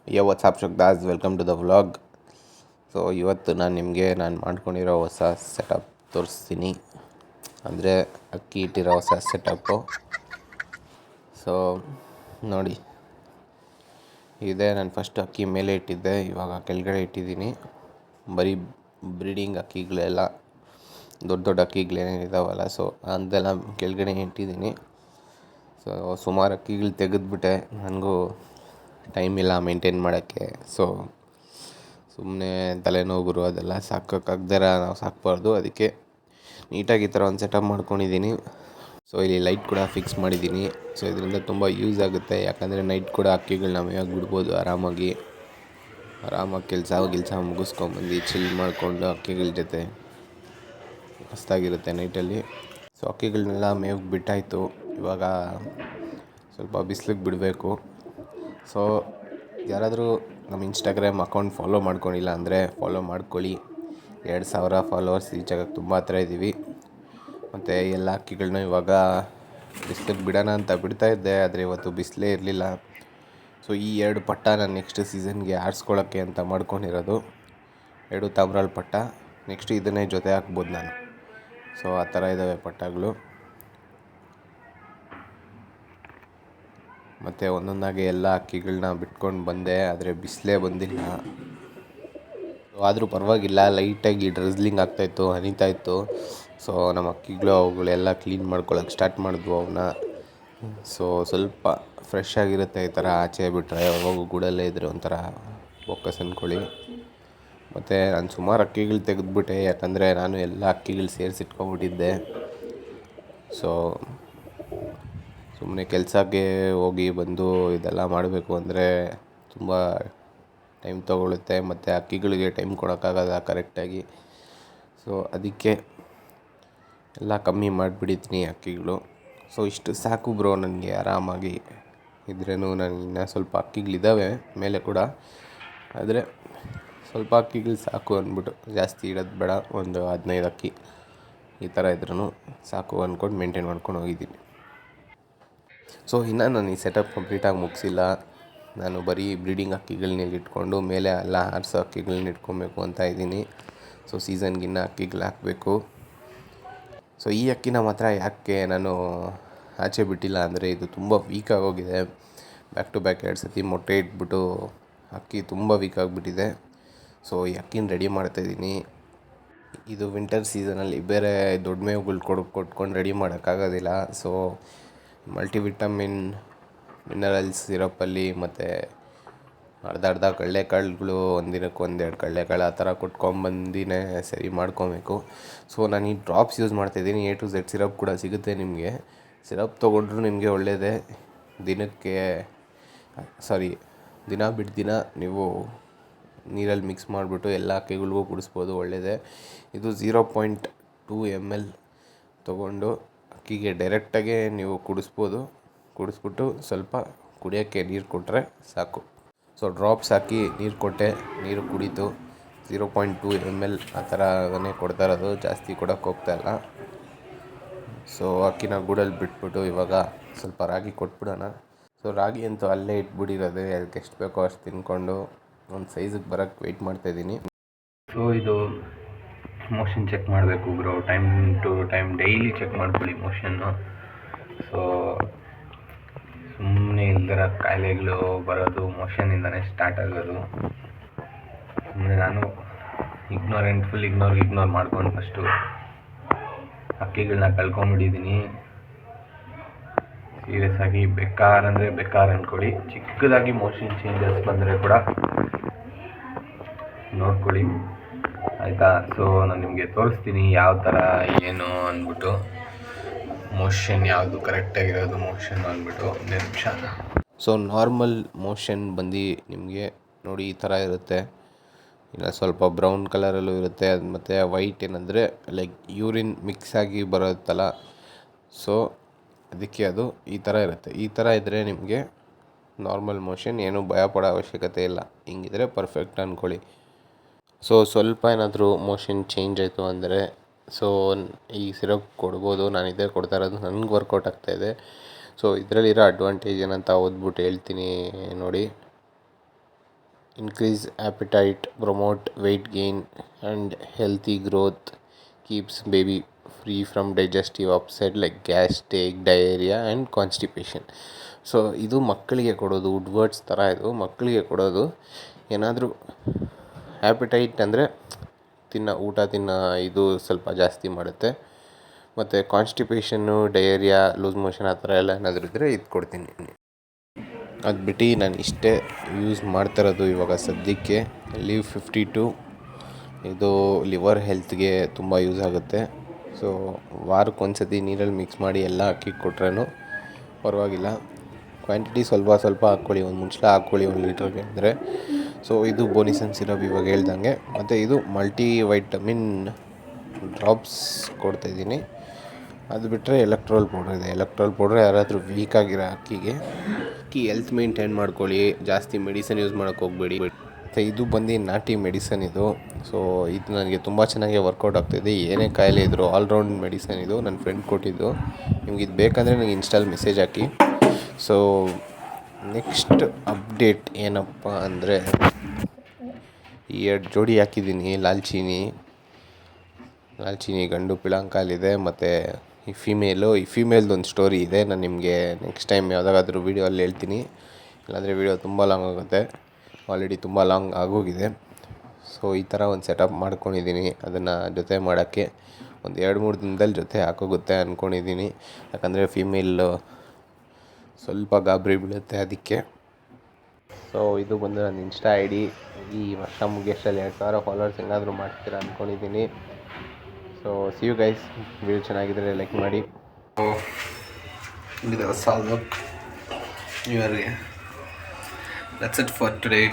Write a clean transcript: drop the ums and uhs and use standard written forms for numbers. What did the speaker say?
ಯೋ what's up ಶಕ್ದಾಸ್ welcome to the vlog. So ಇವತ್ತು ನಾನು ಮಾಡ್ಕೊಂಡಿರೋ ಹೊಸ ಸೆಟಪ್ ತೋರಿಸ್ತೀನಿ. ಅಂದರೆ ಅಕ್ಕಿ ಇಟ್ಟಿರೋ ಹೊಸ ಸೆಟಪ್ಪು. ಸೊ ನೋಡಿ, ಇದೆ ನಾನು ಫಸ್ಟ್ ಅಕ್ಕಿ ಮೇಲೆ ಇಟ್ಟಿದ್ದೆ, ಇವಾಗ ಕೆಳಗಡೆ ಇಟ್ಟಿದ್ದೀನಿ. ಬರೀ ಬ್ರೀಡಿಂಗ್ ಅಕ್ಕಿಗಳೆಲ್ಲ, ದೊಡ್ಡ ದೊಡ್ಡ ಅಕ್ಕಿಗಳೇನೇನಿದಾವಲ್ಲ, ಸೊ ಅದೆಲ್ಲ ಕೆಳಗಡೆ ಇಟ್ಟಿದ್ದೀನಿ. ಸೊ ಸುಮಾರು ಅಕ್ಕಿಗಳು ತೆಗೆದುಬಿಟ್ಟೆ, ನನಗೂ ಟೈಮ್ ಇಲ್ಲ ಮೇಂಟೈನ್ ಮಾಡೋಕ್ಕೆ. ಸೊ ಸುಮ್ಮನೆ ತಲೆನೋವು ಅದೆಲ್ಲ ಸಾಕೋಕ್ಕಾಗ್ದಾರ ನಾವು ಸಾಕಬಾರ್ದು. ಅದಕ್ಕೆ ನೀಟಾಗಿ ಈ ಥರ ಒಂದು ಸೆಟಪ್ ಮಾಡ್ಕೊಂಡಿದ್ದೀನಿ. ಸೊ ಇಲ್ಲಿ ಲೈಟ್ ಕೂಡ ಫಿಕ್ಸ್ ಮಾಡಿದ್ದೀನಿ. ಸೊ ಇದರಿಂದ ತುಂಬ ಯೂಸ್ ಆಗುತ್ತೆ, ಯಾಕಂದರೆ ನೈಟ್ ಕೂಡ ಅಕ್ಕಿಗಳನ್ನ ಮೇವಾಗಿ ಬಿಡ್ಬೋದು. ಆರಾಮಾಗಿ ಕೆಲಸ ಮುಗಿಸ್ಕೊಂಬಂದು ಚಿಲ್ ಮಾಡಿಕೊಂಡು ಅಕ್ಕಿಗಳ ಜೊತೆ ಮಸ್ತಾಗಿರುತ್ತೆ ನೈಟಲ್ಲಿ. ಸೊ ಅಕ್ಕಿಗಳನ್ನೆಲ್ಲ ಮೇವಿಗೆ ಬಿಟ್ಟಾಯಿತು. ಇವಾಗ ಸ್ವಲ್ಪ ಬಿಸಿಲಿಗೆ ಬಿಡಬೇಕು. ಸೊ ಯಾರಾದರೂ ನಮ್ಮ ಇನ್ಸ್ಟಾಗ್ರಾಮ್ ಅಕೌಂಟ್ ಫಾಲೋ ಮಾಡ್ಕೊಂಡಿಲ್ಲ ಅಂದರೆ ಫಾಲೋ ಮಾಡ್ಕೊಳ್ಳಿ. 2000 ಫಾಲೋವರ್ಸ್ ರೀಚ್ ಆಗೋಕ್ಕೆ ತುಂಬ ಹತ್ರ ಇದ್ದೀವಿ. ಮತ್ತು ಎಲ್ಲ ಅಕ್ಕಿಗಳನ್ನ ಇವಾಗ ಬಿಸಿಲಿಗೆ ಬಿಡೋಣ ಅಂತ ಬಿಡ್ತಾಯಿದ್ದೆ, ಆದರೆ ಇವತ್ತು ಬಿಸಿಲೇ ಇರಲಿಲ್ಲ. ಸೊ ಈ 2 ಪಟ್ಟ ನಾನು ನೆಕ್ಸ್ಟ್ ಸೀಸನ್ಗೆ ಆರಿಸ್ಕೊಳ್ಳೋಕ್ಕೆ ಅಂತ ಮಾಡ್ಕೊಂಡಿರೋದು. 2 ತಾಮ್ರಾಳ ಪಟ್ಟ. ನೆಕ್ಸ್ಟ್ ಇದನ್ನೇ ಜೊತೆ ಹಾಕ್ಬೋದು ನಾನು. ಸೊ ಆ ಥರ ಇದ್ದಾವೆ ಪಟ್ಟಗಳು. ಮತ್ತು ಒಂದೊಂದಾಗಿ ಎಲ್ಲ ಅಕ್ಕಿಗಳನ್ನ ಬಿಟ್ಕೊಂಡು ಬಂದೆ, ಆದರೆ ಬಿಸಿಲೇ ಬಂದಿಲ್ಲ. ಆದರೂ ಪರವಾಗಿಲ್ಲ, ಲೈಟಾಗಿ ಡ್ರಸ್ಲಿಂಗ್ ಆಗ್ತಾಯಿತ್ತು, ಹನಿತಾಯಿತ್ತು. ಸೊ ನಮ್ಮ ಅಕ್ಕಿಗಳು ಅವುಗಳೆಲ್ಲ ಕ್ಲೀನ್ ಮಾಡ್ಕೊಳ್ಳೋಕೆ ಸ್ಟಾರ್ಟ್ ಮಾಡಿದ್ವು ಅವನ್ನ. ಸೊ ಸ್ವಲ್ಪ ಫ್ರೆಶ್ ಆಗಿರುತ್ತೆ ಈ ಥರ ಆಚೆ ಬಿಟ್ಟರೆ. ಯಾವಾಗೂ ಗೂಡಲ್ಲೇ ಇದ್ದರೆ ಒಂಥರ ಬೊಕ್ಕಸ್ ಅಂದ್ಕೊಳ್ಳಿ. ಮತ್ತು ನಾನು ಸುಮಾರು ಅಕ್ಕಿಗಳು ತೆಗೆದುಬಿಟ್ಟೆ, ಯಾಕಂದರೆ ನಾನು ಎಲ್ಲ ಅಕ್ಕಿಗಳು ಸೇರಿಸಿಟ್ಕೊಂಡ್ಬಿಟ್ಟಿದ್ದೆ. ಸೊ ಸುಮ್ಮನೆ ಕೆಲಸಕ್ಕೆ ಹೋಗಿ ಬಂದು ಇದೆಲ್ಲ ಮಾಡಬೇಕು ಅಂದರೆ ತುಂಬ ಟೈಮ್ ತೊಗೊಳುತ್ತೆ, ಮತ್ತು ಅಕ್ಕಿಗಳಿಗೆ ಟೈಮ್ ಕೊಡೋಕ್ಕಾಗಲ್ಲ ಕರೆಕ್ಟಾಗಿ. ಸೊ ಅದಕ್ಕೆ ಎಲ್ಲ ಕಮ್ಮಿ ಮಾಡಿಬಿಟ್ಟಿದ್ದೀನಿ ಅಕ್ಕಿಗಳು. ಸೊ ಇಷ್ಟು ಸಾಕು ಬ್ರೋ ನನಗೆ ಆರಾಮಾಗಿ ಇದ್ರೇನು. ನನಗೆ ಇನ್ನೂ ಸ್ವಲ್ಪ ಅಕ್ಕಿಗಳಿದ್ದಾವೆ ಮೇಲೆ ಕೂಡ, ಆದರೆ ಸ್ವಲ್ಪ ಅಕ್ಕಿಗಳು ಸಾಕು ಅಂದ್ಬಿಟ್ಟು, ಜಾಸ್ತಿ ಇಡೋದು ಬೇಡ, ಒಂದು 15 ಅಕ್ಕಿ ಈ ಥರ ಇದ್ರೂ ಸಾಕು ಅಂದ್ಕೊಂಡು ಮೇಂಟೈನ್ ಮಾಡ್ಕೊಂಡು ಹೋಗಿದ್ದೀನಿ. ಸೊ ಇನ್ನೂ ನಾನು ಈ ಸೆಟಪ್ ಕಂಪ್ಲೀಟಾಗಿ ಮುಗಿಸಿಲ್ಲ. ನಾನು ಬರೀ ಬ್ರೀಡಿಂಗ್ ಅಕ್ಕಿಗಳನ್ನ ಇಟ್ಕೊಂಡು ಮೇಲೆ ಎಲ್ಲ ಹಾರಿಸೋ ಅಕ್ಕಿಗಳನ್ನ ಇಟ್ಕೊಬೇಕು ಅಂತ ಇದ್ದೀನಿ. ಸೊ ಸೀಸನ್ಗಿನ್ನ ಅಕ್ಕಿಗಳು ಹಾಕಬೇಕು. ಸೊ ಈ ಅಕ್ಕಿನ ಮಾತ್ರ ಯಾಕೆ ನಾನು ಆಚೆ ಬಿಟ್ಟಿಲ್ಲ ಅಂದರೆ, ಇದು ತುಂಬ ವೀಕ್ ಆಗೋಗಿದೆ. ಬ್ಯಾಕ್ ಟು ಬ್ಯಾಕ್ 2 ಸತಿ ಮೊಟ್ಟೆ ಇಟ್ಬಿಟ್ಟು ಅಕ್ಕಿ ತುಂಬ ವೀಕ್ ಆಗಿಬಿಟ್ಟಿದೆ. ಸೊ ಈ ಅಕ್ಕಿನ ರೆಡಿ ಮಾಡ್ತಾಯಿದ್ದೀನಿ. ಇದು ವಿಂಟರ್ ಸೀಸನಲ್ಲಿ ಬೇರೆ ದೊಡ್ಡ ಮೇವುಗಳು ಕೊಟ್ಕೊಂಡು ರೆಡಿ ಮಾಡೋಕ್ಕಾಗೋದಿಲ್ಲ. ಸೊ ಮಲ್ಟಿವಿಟಮಿನ್ ಮಿನರಲ್ಸ್ ಸಿರಪ್ಪಲ್ಲಿ ಮತ್ತು ಅರ್ಧ ಕಡಲೆಕಾಳುಗಳು, ಒಂದಿನಕ್ಕೆ 1-2 ಕಡಲೆಕಾಳು ಆ ಥರ ಕೊಟ್ಕೊಂಬಂದಿನೇ ಸರಿ ಮಾಡ್ಕೊಬೇಕು. ಸೊ ನಾನು ಈ ಡ್ರಾಪ್ಸ್ ಯೂಸ್ ಮಾಡ್ತಾಯಿದ್ದೀನಿ. A to Z ಸಿರಪ್ ಕೂಡ ಸಿಗುತ್ತೆ ನಿಮಗೆ. ಸಿರಪ್ ತೊಗೊಂಡ್ರೂ ನಿಮಗೆ ಒಳ್ಳೆಯದೇ. ದಿನ ಬಿಟ್ಟು ದಿನ ನೀವು ನೀರಲ್ಲಿ ಮಿಕ್ಸ್ ಮಾಡಿಬಿಟ್ಟು ಎಲ್ಲ ಅಕ್ಕಿಗಳಿಗೂ ಕುಡಿಸ್ಬೋದು, ಒಳ್ಳೆಯದೇ. ಇದು 0.2 ml ತೊಗೊಂಡು ಅಕ್ಕಿಗೆ ಡೈರೆಕ್ಟಾಗೆ ನೀವು ಕುಡಿಸ್ಬಿಟ್ಟು ಸ್ವಲ್ಪ ಕುಡಿಯೋಕ್ಕೆ ನೀರು ಕೊಟ್ಟರೆ ಸಾಕು. ಸೊ ಡ್ರಾಪ್ಸ್ ಹಾಕಿ ನೀರು ಕೊಟ್ಟೆ, ನೀರು ಕುಡೀತು. 0.2 ml ಆ ಥರನೇ ಕೊಡ್ತಾ ಇರೋದು, ಜಾಸ್ತಿ ಕೊಡೋಕ್ಕೆ ಹೋಗ್ತಾಯಿಲ್ಲ. ಸೊ ಅಕ್ಕಿನ ಗೂಡಲ್ಲಿ ಬಿಟ್ಬಿಟ್ಟು ಇವಾಗ ಸ್ವಲ್ಪ ರಾಗಿ ಕೊಟ್ಬಿಡೋಣ. ಸೊ ರಾಗಿ ಅಂತೂ ಅಲ್ಲೇ ಇಟ್ಬಿಟ್ಟಿರೋದು, ಅದಕ್ಕೆ ಎಷ್ಟು ಬೇಕೋ ಅಷ್ಟು ತಿನ್ಕೊಂಡು ಒಂದು ಸೈಜಿಗೆ ಬರೋಕ್ಕೆ ವೆಯ್ಟ್ ಮಾಡ್ತಾಯಿದ್ದೀನಿ. ಸೊ ಇದು ಮೋಷನ್ ಚೆಕ್ ಮಾಡಬೇಕು bro, time to time daily check ಮಾಡ್ಕೊಳ್ಳಿ ಮೋಷನ್ನು. ಸೊ ಸುಮ್ಮನೆ ಇಲ್ದಿರೋ ಕಾಯಿಲೆಗಳು ಬರೋದು ಮೋಷನಿಂದನೇ ಸ್ಟಾರ್ಟ್ ಆಗೋದು. ಸುಮ್ಮನೆ ನಾನು ಫುಲ್ ಇಗ್ನೋರ್ ಮಾಡ್ಕೊಂಡು ಫಸ್ಟು ಅಕ್ಕಿಗಳನ್ನ ಕಳ್ಕೊಂಬಿಟ್ಟಿದ್ದೀನಿ. ಸೀರಿಯಸ್ ಆಗಿ ಬೇಕಾರ್ ಅಂದ್ಕೊಳ್ಳಿ. ಚಿಕ್ಕದಾಗಿ ಮೋಷನ್ ಚೇಂಜಸ್ ಬಂದರೆ ಕೂಡ ನೋಡ್ಕೊಳ್ಳಿ, ಆಯಿತಾ. ಸೊ ನಾನು ನಿಮಗೆ ತೋರಿಸ್ತೀನಿ ಯಾವ ಥರ ಏನು ಅಂದ್ಬಿಟ್ಟು, ಮೋಷನ್ ಯಾವುದು ಕರೆಕ್ಟಾಗಿರೋದು ಮೋಷನ್ ಅಂದ್ಬಿಟ್ಟು. 1 ನಿಮಿಷ. ಸೊ ನಾರ್ಮಲ್ ಮೋಷನ್ ಬಂದು ನಿಮಗೆ ನೋಡಿ ಈ ಥರ ಇರುತ್ತೆ. ಇಲ್ಲ ಸ್ವಲ್ಪ ಬ್ರೌನ್ ಕಲರಲ್ಲೂ ಇರುತ್ತೆ, ಅದು ಮತ್ತು ವೈಟ್ ಏನಂದರೆ ಲೈಕ್ ಯೂರಿನ್ ಮಿಕ್ಸ್ ಆಗಿ ಬರುತ್ತಲ್ಲ, ಸೊ ಅದಕ್ಕೆ ಅದು ಈ ಥರ ಇರುತ್ತೆ. ಈ ಥರ ಇದ್ದರೆ ನಿಮಗೆ ನಾರ್ಮಲ್ ಮೋಷನ್, ಏನೂ ಭಯಪಡೋ ಅವಶ್ಯಕತೆ ಇಲ್ಲ. ಹಿಂಗಿದ್ರೆ ಪರ್ಫೆಕ್ಟ್ ಅಂದ್ಕೊಳ್ಳಿ. ಸೊ ಸ್ವಲ್ಪ ಏನಾದರೂ ಮೋಷನ್ ಚೇಂಜ್ ಆಯಿತು ಅಂದರೆ ಸೊ ಈ ಸಿರಪ್ ಕೊಡ್ಬೋದು. ನಾನು ಇದೇ ಕೊಡ್ತಾ ಇರೋದು, ನನಗೆ ವರ್ಕೌಟ್ ಆಗ್ತಾಯಿದೆ. ಸೊ ಇದರಲ್ಲಿರೋ ಅಡ್ವಾಂಟೇಜ್ ಏನಂತ ಓದ್ಬಿಟ್ಟು ಹೇಳ್ತೀನಿ ನೋಡಿ. increase appetite, promote weight gain and healthy growth, keeps baby free from digestive upset like gastric, diarrhea and constipation. So ಇದು ಮಕ್ಕಳಿಗೆ ಕೊಡೋದು ವುಡ್ವರ್ಡ್ಸ್ ಥರ ಇದು ಮಕ್ಕಳಿಗೆ ಕೊಡೋದು. ಏನಾದರೂ ಆ್ಯಪಿಟೈಟ್ ಅಂದರೆ ಊಟ ತಿನ್ನೋ ಇದು ಸ್ವಲ್ಪ ಜಾಸ್ತಿ ಮಾಡುತ್ತೆ. ಮತ್ತು ಕಾನ್ಸ್ಟಿಪೇಷನ್ನು, ಡಯೇರಿಯಾ, ಲೂಸ್ ಮೋಷನ್ ಆ ಥರ ಎಲ್ಲ ಏನಾದರೂ ಇದ್ದರೆ ಇದು ಕೊಡ್ತೀನಿ. ಅದು ಬಿಟ್ಟು ನಾನು ಇಷ್ಟೇ ಯೂಸ್ ಮಾಡ್ತಾಯಿರೋದು ಇವಾಗ ಸದ್ಯಕ್ಕೆ. ಲೀವ್ 52 ಇದು ಲಿವರ್ ಹೆಲ್ತ್ಗೆ ತುಂಬ ಯೂಸ್ ಆಗುತ್ತೆ. ಸೊ ವಾರಕ್ಕೊಂದ್ಸತಿ ನೀರಲ್ಲಿ ಮಿಕ್ಸ್ ಮಾಡಿ ಎಲ್ಲ ಅಕ್ಕಿಗೆ ಕೊಟ್ರೂ ಪರವಾಗಿಲ್ಲ. ಕ್ವಾಂಟಿಟಿ ಸ್ವಲ್ಪ ಸ್ವಲ್ಪ ಹಾಕ್ಕೊಳ್ಳಿ, ಒಂದು ಮುಚ್ಚಳ ಹಾಕ್ಕೊಳ್ಳಿ 1 ಲೀಟ್ರಿಗೆ ಅಂದರೆ. ಸೊ ಇದು ಬೋನಿಸನ್ ಸಿರಪ್ ಇವಾಗ ಹೇಳ್ದಂಗೆ. ಮತ್ತು ಇದು ಮಲ್ಟಿ ವೈಟಮಿನ್ ಡ್ರಾಪ್ಸ್ ಕೊಡ್ತಾಯಿದ್ದೀನಿ. ಅದು ಬಿಟ್ಟರೆ ಎಲೆಕ್ಟ್ರೋಲ್ ಪೌಡ್ರ್ ಇದೆ. ಎಲೆಕ್ಟ್ರೋಲ್ ಪೌಡ್ರ್ ಯಾರಾದರೂ ವೀಕ್ ಆಗಿರೋ ಅಕ್ಕಿ ಹೆಲ್ತ್ ಮೇಂಟೈನ್ ಮಾಡ್ಕೊಳ್ಳಿ, ಜಾಸ್ತಿ ಮೆಡಿಸನ್ ಯೂಸ್ ಮಾಡೋಕ್ಕೆ ಹೋಗಬೇಡಿ. ಮತ್ತು ಇದು ಬಂದು ನಾಟಿ ಮೆಡಿಸನ್ ಇದು. ಸೊ ಇದು ನನಗೆ ತುಂಬ ಚೆನ್ನಾಗಿ ವರ್ಕೌಟ್ ಆಗ್ತಾಯಿದೆ. ಏನೇ ಕಾಯಿಲೆ ಇದ್ದರೂ ಆಲ್ರೌಂಡ್ ಮೆಡಿಸನ್ ಇದು. ನನ್ನ ಫ್ರೆಂಡ್ ಕೊಟ್ಟಿದ್ದು. ನಿಮ್ಗೆ ಇದು ಬೇಕಂದರೆ ನನಗೆ ಇನ್ಸ್ಟಾಲ್ ಮೆಸೇಜ್ ಹಾಕಿ. ಸೊ ನೆಕ್ಸ್ಟ್ ಅಪ್ಡೇಟ್ ಏನಪ್ಪ ಅಂದರೆ, ಈ 2 ಜೋಡಿ ಹಾಕಿದ್ದೀನಿ. ಲಾಲ್ಚೀನಿ ಗಂಡು ಪಿಳಂಕಾಲಿದೆ. ಮತ್ತು ಈ ಫೀಮೇಲ್ದು ಒಂದು ಸ್ಟೋರಿ ಇದೆ. ನಾನು ನಿಮಗೆ ನೆಕ್ಸ್ಟ್ ಟೈಮ್ ಯಾವುದಾದ್ರೂ ವೀಡಿಯೋಲ್ಲಿ ಹೇಳ್ತೀನಿ. ಇಲ್ಲಾಂದರೆ ವೀಡಿಯೋ ತುಂಬ ಲಾಂಗ್ ಆಗುತ್ತೆ. ಆಲ್ರೆಡಿ ತುಂಬ ಲಾಂಗ್ ಆಗೋಗಿದೆ. ಸೊ ಈ ಥರ ಒಂದು ಸೆಟಪ್ ಮಾಡ್ಕೊಂಡಿದ್ದೀನಿ. ಅದನ್ನು ಜೊತೆ ಮಾಡೋಕ್ಕೆ ಒಂದು 2-3 ದಿನದಲ್ಲಿ ಜೊತೆ ಹಾಕೋಗುತ್ತೆ ಅಂದ್ಕೊಂಡಿದ್ದೀನಿ. ಯಾಕಂದರೆ ಫೀಮೇಲ್ ಸ್ವಲ್ಪ ಗಾಬರಿ ಬೀಳುತ್ತೆ ಅದಕ್ಕೆ. ಸೊ ಇದು ಬಂದು ನನ್ನ ಇನ್ಸ್ಟಾ ಐ ಡಿ. ಈ ವರ್ಷ ಮುಗಿಯೋಷ್ಟರಲ್ಲಿ 2000 ಫಾಲೋವರ್ಸ್ ಏನಾದರೂ ಮಾಡ್ತೀರಾ ಅಂದ್ಕೊಂಡಿದ್ದೀನಿ. So see you guys. Video ಚೆನ್ನಾಗಿದ್ದರೆ ಲೈಕ್ ಮಾಡಿ. With our Salvok New Year. That's it for today.